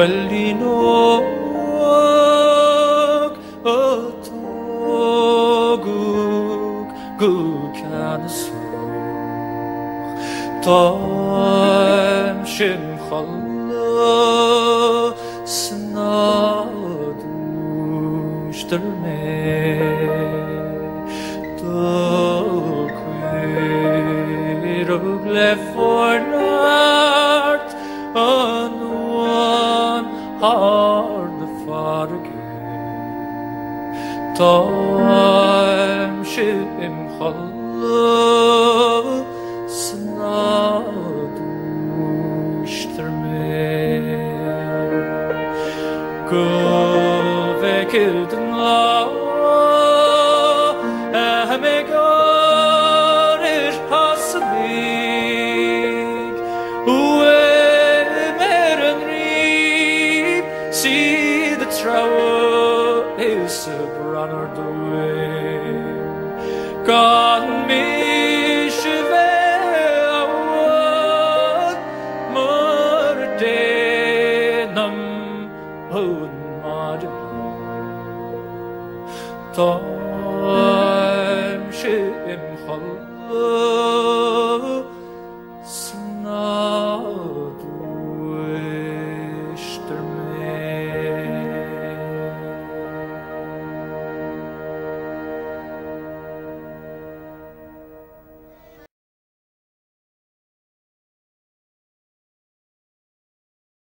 Wellinog atogug gucanasog Táimse Chodladh snadúisteach me Dúiseacht le fornart an hard the farge Táimse Chodladh snadúisteach me Go vekid an lá me gorir hasalig mer an rí see the trower is a brother doing God me Táimse Chodladh